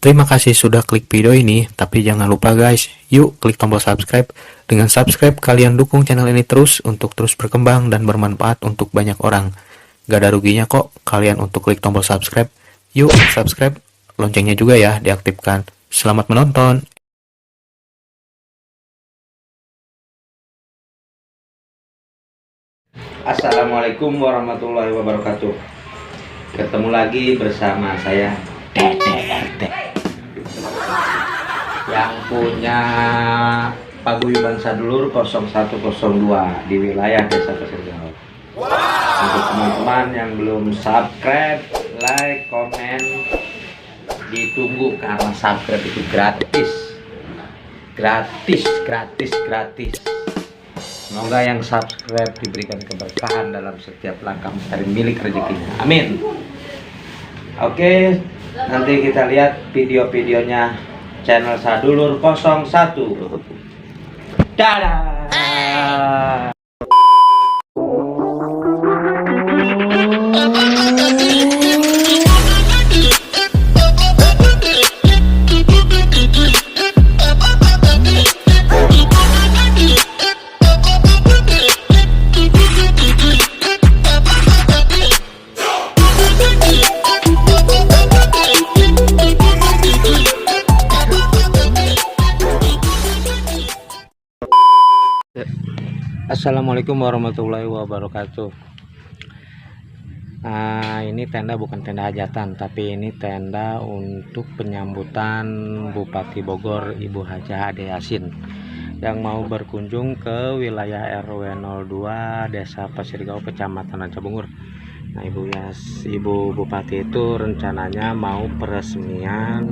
Terima kasih sudah klik video ini, tapi jangan lupa guys, yuk klik tombol subscribe. Dengan subscribe, kalian dukung channel ini terus untuk terus berkembang dan bermanfaat untuk banyak orang. Gak ada ruginya kok kalian untuk klik tombol subscribe. Yuk subscribe, loncengnya juga ya diaktifkan. Selamat menonton. Assalamualaikum warahmatullahi wabarakatuh. Ketemu lagi bersama saya DDRT yang punya paguyuban sadulur 0102 di wilayah Desa Pasir Gaul. Untuk teman-teman yang belum subscribe, like, komen, ditunggu karena subscribe itu gratis. Semoga yang subscribe diberikan keberkahan dalam setiap langkah mencari milik rezekinya. Amin. Oke, nanti kita lihat video-videonya channel Sadulur 01. Dadah. Assalamualaikum warahmatullahi wabarakatuh. Ini tenda bukan tenda hajatan, tapi ini tenda untuk penyambutan Bupati Bogor Ibu Hajah Ade Yasin yang mau berkunjung ke wilayah RW 02 Desa Pasir Gaul Kecamatan Ranca Bungur. Nah, Ibu Bupati itu rencananya mau peresmian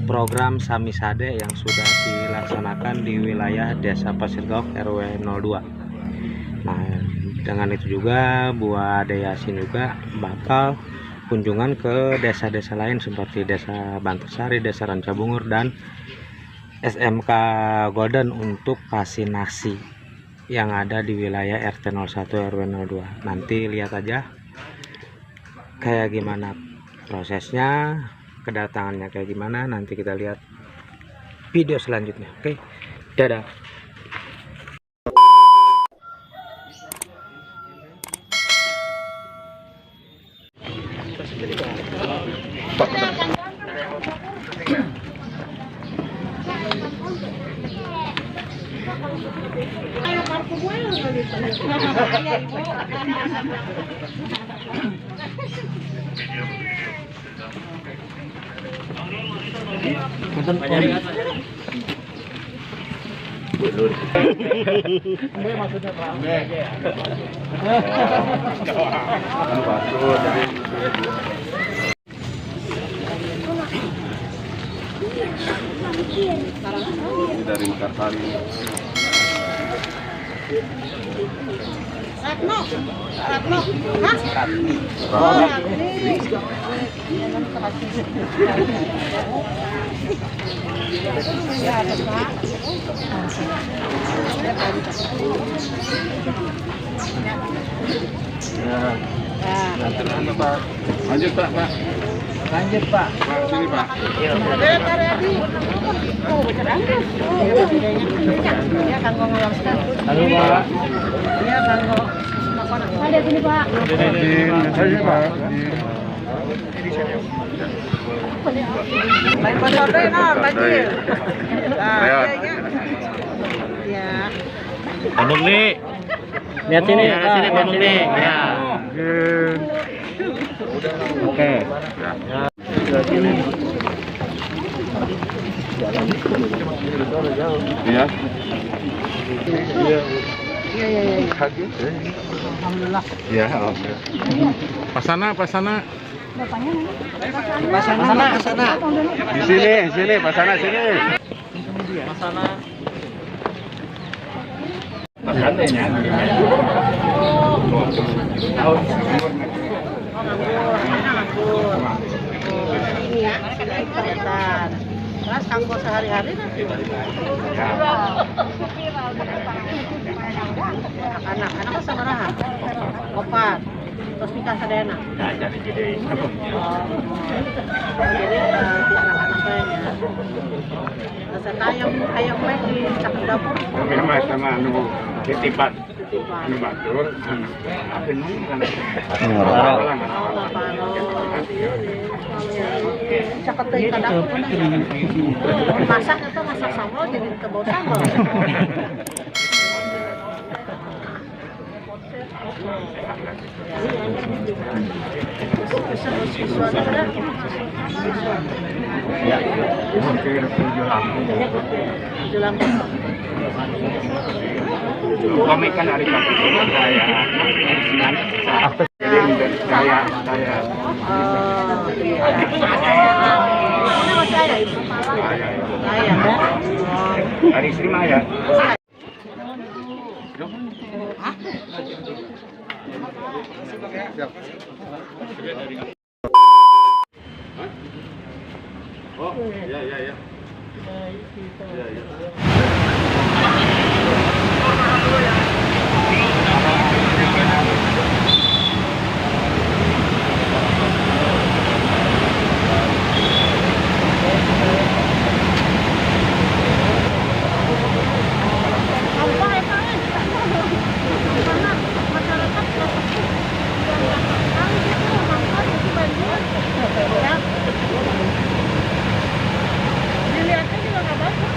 program Samisade yang sudah dilaksanakan di wilayah Desa Pasir Gaul RW 02. Nah, dengan itu juga Bu Ade Yasin juga bakal kunjungan ke desa-desa lain seperti Desa Bantarsari, Desa Ranca Bungur, dan SMK Golden untuk vaksinasi yang ada di wilayah RT 01 RW 02. Nanti lihat aja kayak gimana prosesnya, kedatangannya kayak gimana, nanti kita lihat video selanjutnya. Oke, dadah. Dari Mekarsari. Ratno, hah? Ratni. Oh, Ratni. Ya, ada Pak. Nanti mana Pak? Lanjut Pak. Lanjut Pak. Pak sini Pak. Oh, bercerangnya. Ya, kanggo ngeloskan. Halo Pak. Ya, kanggo. Ada sini Pak. Sini Pak. Lain pasar nah, banjir. Ayo. Ya. Bandung nih. Lihat sini, ya, sini Bandung nih. Ya. Oke. Iya. Iya. Kaget. Alhamdulillah. Ya, alhamdulillah. Pasana. Pasana. Di sini, pasana sini. Ini ya, kelihatan. Terus kanggo sehari-hari nanti. Anak-anak sabaraha? Opat. Terus nikah sadayana. Nah, jadi Jadi anak-anak hayang main di cakap dapur. Memang sama anu titipan. Titipan. Anu batur. Apa nu kan? Cakap teh ka dapur. Masak itu masak sambal jadi kebau sambal. Kami kan hari Sabtu saya saya Masih ada ibu. hari istri mah ya. Oh, iya iya iya. Iya iya. Dilihatnya juga nggak bagus.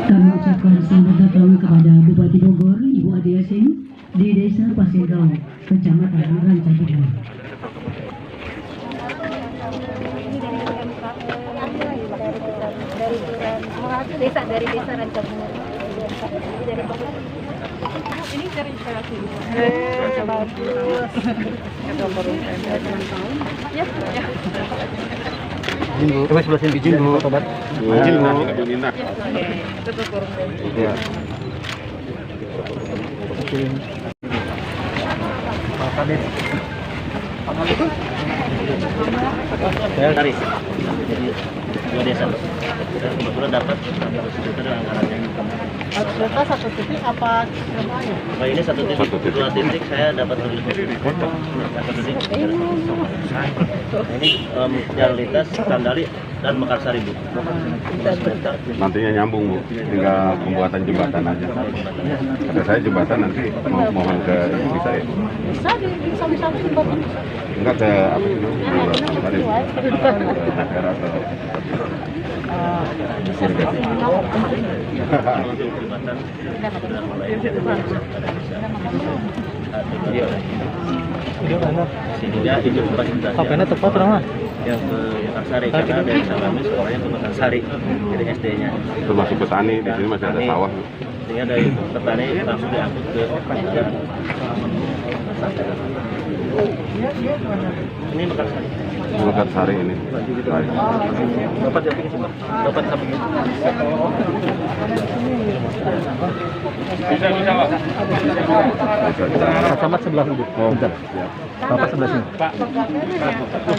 Kami ucapkan selamat datang kepada Bupati Bogor, Ibu Ade Yasin, di Desa Pasirgaul, Kecamatan Rancabogor. Dari desa Rancabogor. Ini dari inspirasi. Bagus. Kita baru ya. Izin Bu. Coba sebelah sini. Izin Bu. Obat. Izin Bu. Ibu Nina. Iya. Saya cari. Jadi 2 desa. Dan kebetulan dapat 100 juta dari anggaran yang Juta satu titik apa semuanya? Nah, ini 1 titik, 2 titik saya dapat dari satu titik. Ini Jalan Lintas, Kandali, dan Mekarsari Bu. Nantinya nyambung Bu, tinggal pembuatan jembatan aja. Kata saya jembatan nanti mau mohon ke bisa ya? Bisa di samping-samping jembatan. Enggak ke apa itu? Tadi daerah atau Bisa kalau kemarin. Jembatan sehingga itu bukan jembatan tepat ramah yang ke Mekarsari karena dari Salami sekolahnya ke Mekarsari dari SD-nya termasuk petani di sini masih ada sawah. sehingga dari petani langsung diangkut ke ini Mekarsari. Mekarsari ini. Baik. Dapat ya sih Pak. Dapat samping itu. Bisa Pak. Camat sebelah Bu. Oh, siap. Bapak sebelah sini. Pak.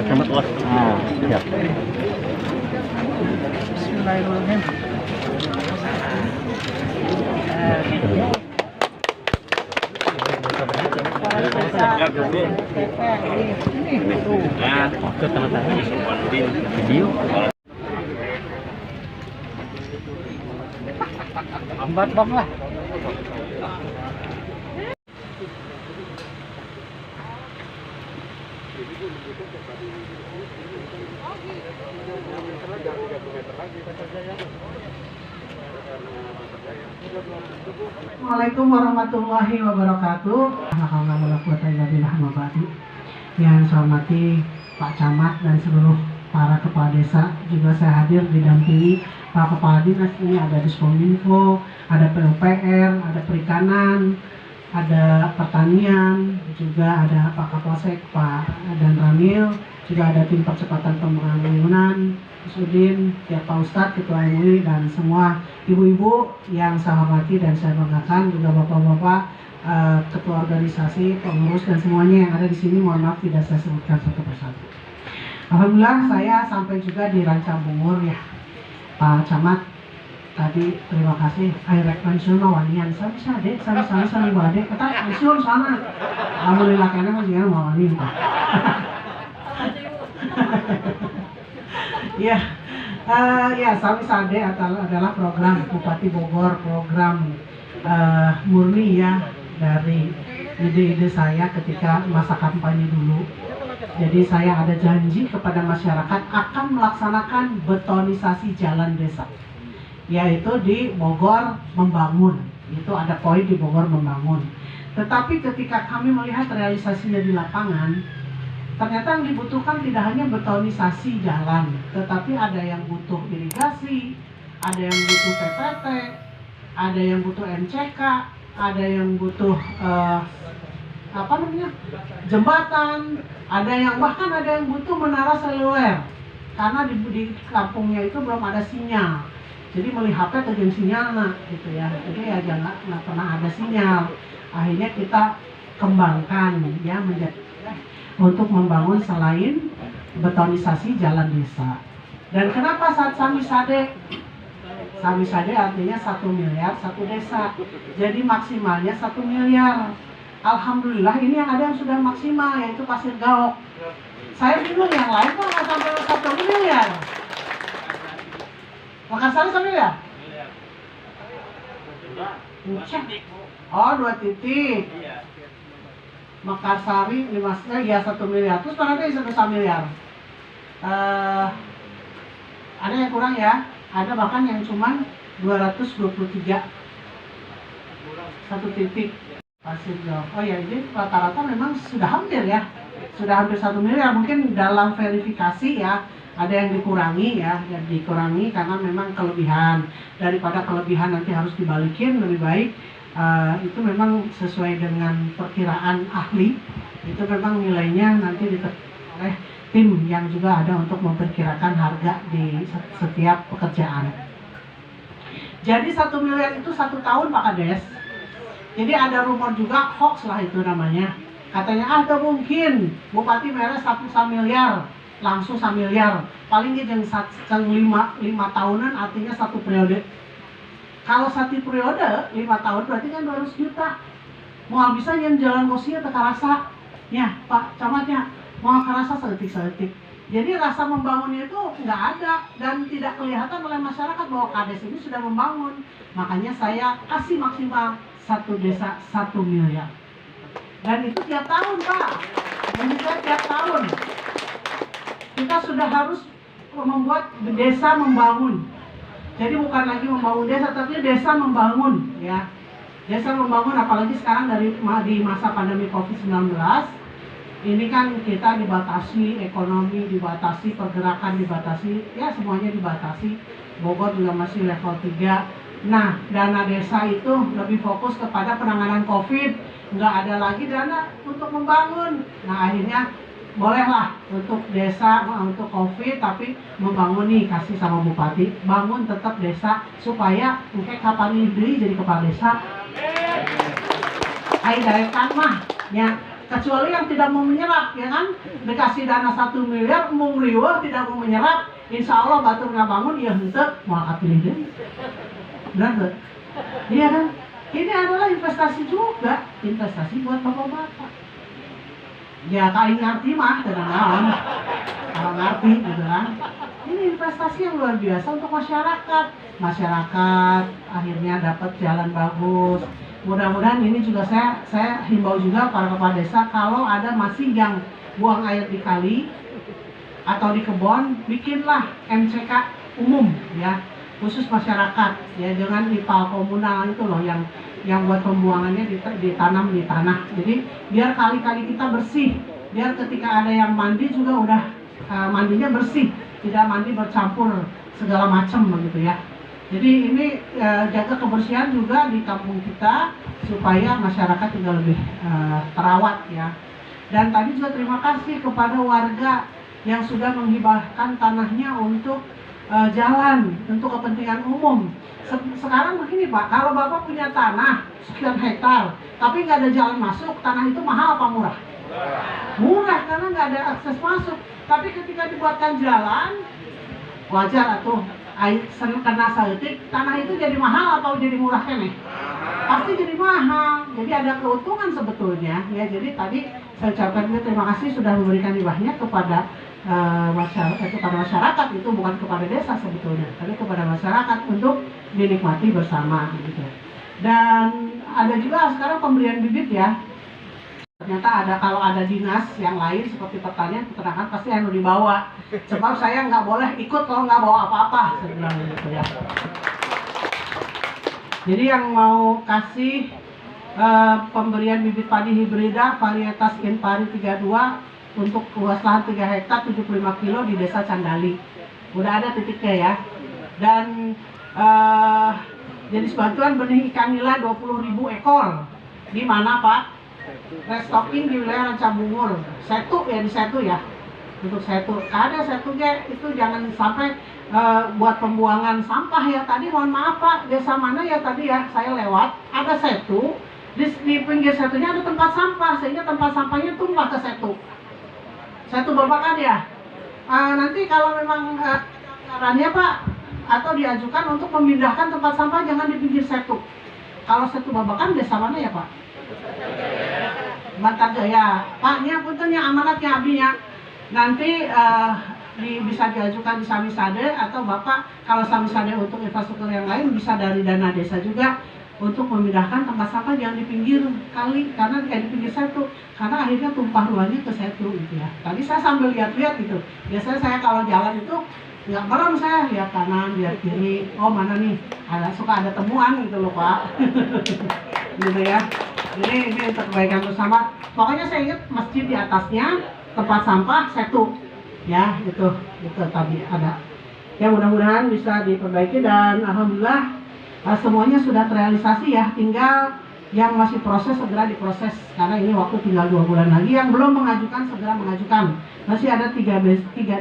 Camat luas. Ah, Siap. Bismillahirrahmanirrahim. ke tanda tangan video. Lambat bang lah. Assalamualaikum warahmatullahi wabarakatuh. Yang saya hormati Pak Camat dan seluruh para kepala desa, juga saya hadir didampingi Pak Kepala Dinas. Ini ada Diskominfo, ada PUPR, ada Perikanan, ada Pertanian, juga ada Pak Kapolsek, Pak dan Ramil, juga ada tim percepatan pembangunan, Sudin, ya Pak Ustadz, Ketua MUI, dan semua ibu-ibu yang saya hormati dan saya banggakan, juga bapak-bapak, ketua organisasi, pengurus, dan semuanya yang ada di sini. Mohon maaf tidak saya sebutkan satu persatu. Alhamdulillah saya sampai juga di Ranca Bungur ya, Pak Camat. Tadi terima kasih. Akhirnya pensiun wanian, saya bisa dek, saya ibu adek, kita pensiun sana. Alhamdulillah karena masih mau wani. Ya, ya Sami Sade adalah program Bupati Bogor, program murni ya dari ide-ide saya ketika masa kampanye dulu. Jadi saya ada janji kepada masyarakat akan melaksanakan betonisasi jalan desa, yaitu di Bogor membangun. Itu ada poin di Bogor membangun. Tetapi ketika kami melihat realisasinya di lapangan, ternyata yang dibutuhkan tidak hanya betonisasi jalan, tetapi ada yang butuh irigasi, ada yang butuh TPT, ada yang butuh MCK, ada yang butuh jembatan, bahkan ada yang butuh menara seluler, karena di kampungnya itu belum ada sinyal. Jadi beli HP terjun sinyal gitu ya. Jadi ya jangan nggak pernah ada sinyal. Akhirnya kita kembangkan ya menjadi untuk membangun selain betonisasi jalan desa. Dan kenapa saat Sami Sade? Sami Sade artinya 1 miliar 1 desa. Jadi maksimalnya 1 miliar. Alhamdulillah ini yang ada yang sudah maksimal, yaitu Pasir Gaok. Saya bingung yang lain kok nggak sampai 1 miliar. Makassar sampai ya? Oh 2 titik. Mekarsari 5 ya 1 miliar. Terus nanti 1 miliar. Ada yang kurang ya? Ada bahkan yang cuma 223. 1 titik Pasir Gaok. Oh ya, ini rata-rata memang sudah hampir ya. Sudah hampir 1 miliar. Mungkin dalam verifikasi ya ada yang dikurangi ya, karena memang kelebihan. Daripada kelebihan nanti harus dibalikin, lebih baik itu memang sesuai dengan perkiraan ahli, itu memang nilainya nanti ditentukan oleh tim yang juga ada untuk memperkirakan harga di setiap pekerjaan. Jadi 1 miliar itu 1 tahun Pak Kades. Jadi ada rumor juga, hoax lah itu namanya. Katanya ada mungkin Bupati Meres 1 miliar, langsung 1 miliar. Paling dia yang 5 tahunan artinya 1 periode. Kalau 1 periode 5 tahun berarti kan 200 juta. Mau bisa yang jalan kosia teka rasa. Ya Pak Camatnya, mau rasa seetik-seetik. Jadi rasa membangunnya itu nggak ada dan tidak kelihatan oleh masyarakat bahwa Kades ini sudah membangun. Makanya saya kasih maksimal 1 desa 1 miliar. Dan itu tiap tahun Pak. Dan juga tiap tahun. Kita sudah harus membuat desa membangun. Jadi bukan lagi membangun desa, tapi desa membangun, ya. Desa membangun, apalagi sekarang di masa pandemi COVID-19, ini kan kita dibatasi ekonomi, dibatasi pergerakan, dibatasi, ya semuanya dibatasi. Bogor juga masih level 3. Nah, dana desa itu lebih fokus kepada penanganan COVID, nggak ada lagi dana untuk membangun. Nah, akhirnya bolehlah untuk desa, untuk COVID, tapi membangun nih, kasih sama bupati, bangun tetap desa supaya mungkin kapan ini jadi kepala desa. Ayo daerahkan mah, ya kecuali yang tidak mau menyerap, ya kan, dikasih dana 1 miliar, mau riweuh tidak mau menyerap, insya Allah batur nggak bangun, ya henteu mau pilih deh, benar iya kan? Ini adalah investasi juga, investasi buat bapak-bapak. Ya kain ngerti mah dengan kalau ngerti gitu kan. Ini investasi yang luar biasa untuk masyarakat. Masyarakat akhirnya dapat jalan bagus. Mudah-mudahan ini juga saya himbau juga para kepala desa, kalau ada masih yang buang air di kali atau di kebun, bikinlah MCK umum ya, khusus masyarakat ya, jangan ipal komunal itu loh yang buat pembuangannya ditanam di tanah. Jadi biar kali-kali kita bersih, biar ketika ada yang mandi juga udah mandinya bersih, tidak mandi bercampur segala macam begitu ya. Jadi ini jaga kebersihan juga di kampung kita supaya masyarakat juga lebih terawat ya. Dan tadi juga terima kasih kepada warga yang sudah menghibahkan tanahnya untuk jalan, untuk kepentingan umum. Sekarang begini Pak, kalau Bapak punya tanah sekian hektar, tapi nggak ada jalan masuk, tanah itu mahal apa murah? Murah, karena nggak ada akses masuk. Tapi ketika dibuatkan jalan, wajar atuh air kena saeutik, tanah itu jadi mahal atau jadi murah keneh? Pasti jadi mahal. Jadi ada keuntungan sebetulnya ya. Jadi tadi saya ucapkan terima kasih sudah memberikan hibahnya kepada masyarakat, itu bukan kepada desa sebetulnya, tapi kepada masyarakat untuk dinikmati bersama gitu. Dan ada juga sekarang pemberian bibit ya. Ternyata ada, kalau ada dinas yang lain seperti pertanian, peternakan pasti anu dibawa. Sebab saya nggak boleh ikut kalau nggak bawa apa-apa, saya bilang gitu ya. Jadi yang mau kasih pemberian bibit padi hibrida varietas Impari 32 untuk luas lahan 3 hektar 75 kilo di Desa Candali. Udah ada titiknya ya. Dan jenis bantuan benih ikan nila 20.000 ekor. Di mana Pak? Restocking di wilayah Rancabungur. Setu ya, di Setu ya. Untuk Setu. Ada Setu itu jangan sampai buat pembuangan sampah ya. Tadi mohon maaf Pak, desa mana ya tadi ya saya lewat, ada Setu. Di pinggir Setunya ada tempat sampah, sehingga tempat sampahnya tumpah ke Setu. Setu Babakan ya. Nanti kalau memang caranya Pak, atau diajukan untuk memindahkan tempat sampah jangan di pinggir Setu. Kalau Setu Babakan desa mana ya Pak? Bantar Jaya. Pak, ini puntennya amanatnya abinya. Nanti bisa diajukan di Samisade, atau Bapak kalau Samisade untuk infrastruktur yang lain bisa dari dana desa juga untuk memindahkan tempat sampah jangan di pinggir kali, karena di pinggir Setu, karena akhirnya tumpah ruangnya ke Setu gitu ya. Tadi saya sambil lihat-lihat gitu. Biasanya saya kalau jalan itu nggak merem, saya lihat kanan, lihat kiri. Oh mana nih? Suka ada temuan gitu loh Pak. Gitu ya. Ini untuk kebaikan bersama. Pokoknya saya ingat masjid di atasnya, tempat sampah Setu. Ya, itu tadi ada. Ya mudah-mudahan bisa diperbaiki dan alhamdulillah semuanya sudah terrealisasi ya. Tinggal yang masih proses segera diproses karena ini waktu tinggal 2 bulan lagi. Yang belum mengajukan segera mengajukan. Masih ada 3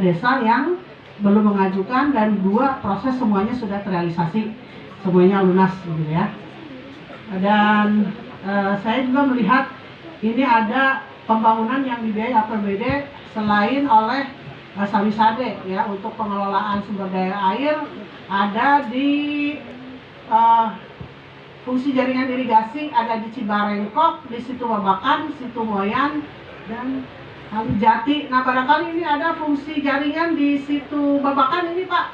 desa yang belum mengajukan dan 2 proses semuanya sudah terrealisasi, semuanya lunas gitu ya. Dan saya juga melihat ini ada pembangunan yang dibiayai APBD selain oleh Samisade ya, untuk pengelolaan sumber daya air ada di fungsi jaringan irigasi ada di Cibarengkok, di Situ Babakan, Situ Moyan, dan Kalijati. Nah barangkali ini ada fungsi jaringan di Situ Babakan ini Pak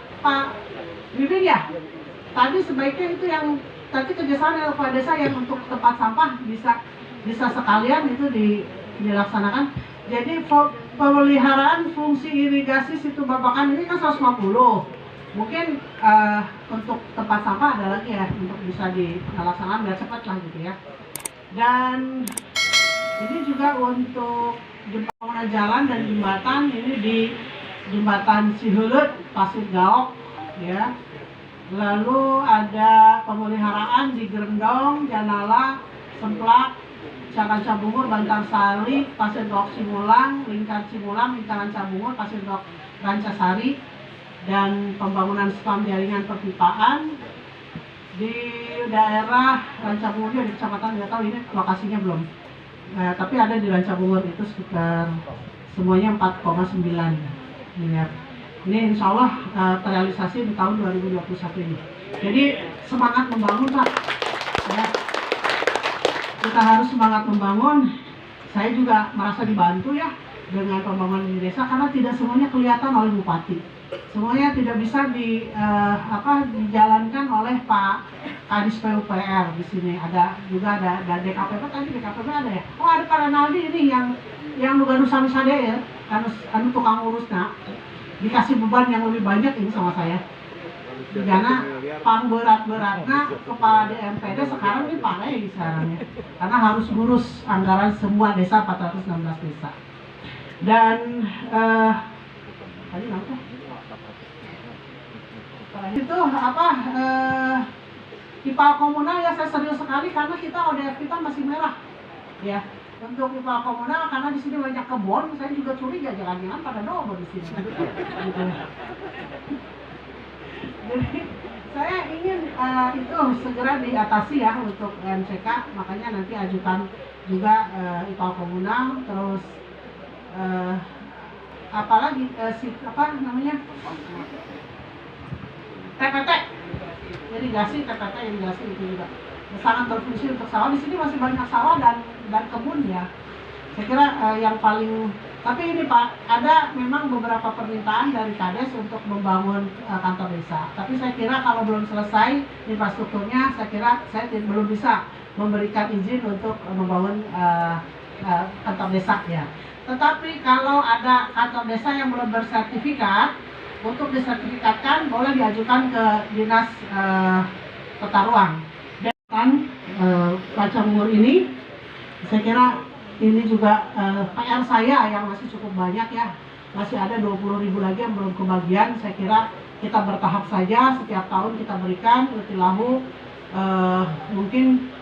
Bibin ya. Tadi sebaiknya itu yang tadi kerjasama dengan kepala desa yang untuk tempat sampah bisa sekalian itu dilaksanakan. Jadi pemeliharaan fungsi irigasi Situ Babakan ini kan 150. Mungkin untuk tempat sampah ada lagi ya untuk bisa dilaksanakan biar cepat lah gitu ya. Dan ini juga untuk pembangunan jalan dan jembatan ini di jembatan Cihulut, Pasir Gaok ya. Lalu ada pemeliharaan di Gerendong, Janala, Semplak, Cakan Cabungur, Bantar Sari, Pasir Gaok Cimulang, Lingkar Cimulang, Lingkaran Cabungur, Pasir Gaok Rancasari, dan pembangunan spam jaringan perpipaan di daerah Rancabungur di kecamatan, nggak tahu ini lokasinya belum. Tapi ada di Rancabungur itu sekitar semuanya 4,9 miliar. Ini insya Allah terrealisasi di tahun 2021 ini. Jadi semangat membangun Pak. Ya. Kita harus semangat membangun. Saya juga merasa dibantu ya dengan pembangunan di desa karena tidak semuanya kelihatan oleh bupati. Semuanya tidak bisa dijalankan oleh Pak Kadis PUPR di sini. Ada juga ada DKPP, tadi DKPP ada ya. Oh ada Pak Renaldi ini yang Luganu Samisade ya, anu tukang urus nak. Dikasih beban yang lebih banyak ini sama saya. Karena pang berat-beratnya kepala DMPD sekarang ini Pak Lei sekarang ya. Karena harus ngurus anggaran semua desa 416 desa. Dan tadi apa? Itu IPA komunal ya saya serius sekali karena kita ODF kita masih merah ya. Untuk IPA komunal karena di sini banyak kebun, saya juga curiga jangan-jangan pada dobo di sini. Gitu. Jadi saya ingin itu segera diatasi ya untuk MCK, makanya nanti ajukan juga IPA komunal, terus apalagi TPT irigasi, TPT irigasi itu juga sangat berfungsi untuk sawah. Di sini masih banyak sawah dan kebun ya. Saya kira yang paling, tapi ini Pak, ada memang beberapa permintaan dari Kades untuk membangun kantor desa. Tapi saya kira kalau belum selesai infrastrukturnya, saya kira saya belum bisa memberikan izin untuk membangun kantor desa ya. Tetapi kalau ada kantor desa yang belum bersertifikat, untuk disertifikatkan boleh diajukan ke Dinas Tata Ruang. Dan Pacamur ini, saya kira ini juga PR saya yang masih cukup banyak ya. Masih ada 20.000 lagi yang belum kebagian. Saya kira kita bertahap saja, setiap tahun kita berikan letih lahu. Mungkin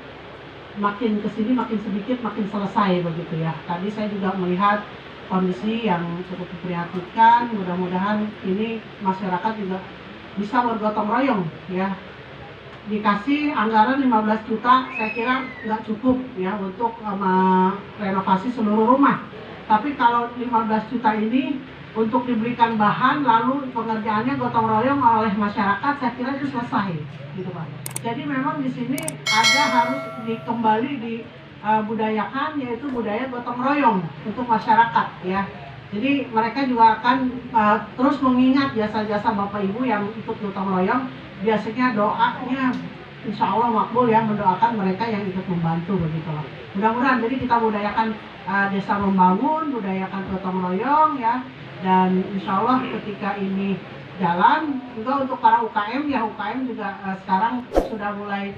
makin kesini makin sedikit makin selesai begitu ya. Tadi saya juga melihat kondisi yang cukup memprihatinkan. Mudah-mudahan ini masyarakat juga bisa bergotong royong ya. Dikasih anggaran 15 juta saya kira nggak cukup ya untuk renovasi seluruh rumah. Tapi kalau 15 juta ini untuk diberikan bahan lalu pengerjaannya gotong royong oleh masyarakat, saya kira itu selesai gitu Pak. Jadi memang di sini ada harus kembali budayakan, yaitu budaya gotong royong untuk masyarakat ya. Jadi mereka juga akan terus mengingat jasa-jasa Bapak Ibu yang ikut gotong royong. Biasanya doanya insya Allah makbul ya, mendoakan mereka yang ikut membantu begitulah. Mudah-mudahan jadi kita budayakan desa membangun, budayakan gotong royong ya. Dan insya Allah ketika ini jalan juga untuk para UKM ya, UKM juga sekarang sudah mulai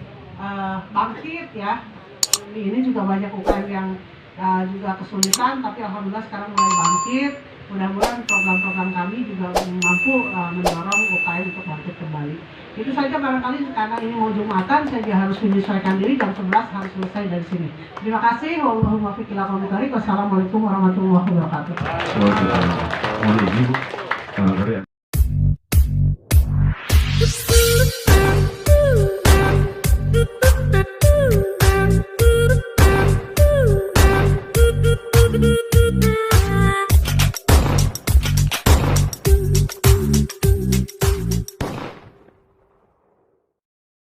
bangkit ya. Ini juga banyak UKM yang juga kesulitan, tapi alhamdulillah sekarang mulai bangkit. Mudah-mudahan program-program kami juga mampu mendorong UKM untuk bangkit kembali. Itu saja barangkali karena ini mau Jumatan, saya juga harus menyesuaikan diri, jam 11 harus selesai dari sini. Terima kasih. Wassalamualaikum warahmatullahi wabarakatuh. Mohon izin, Bu.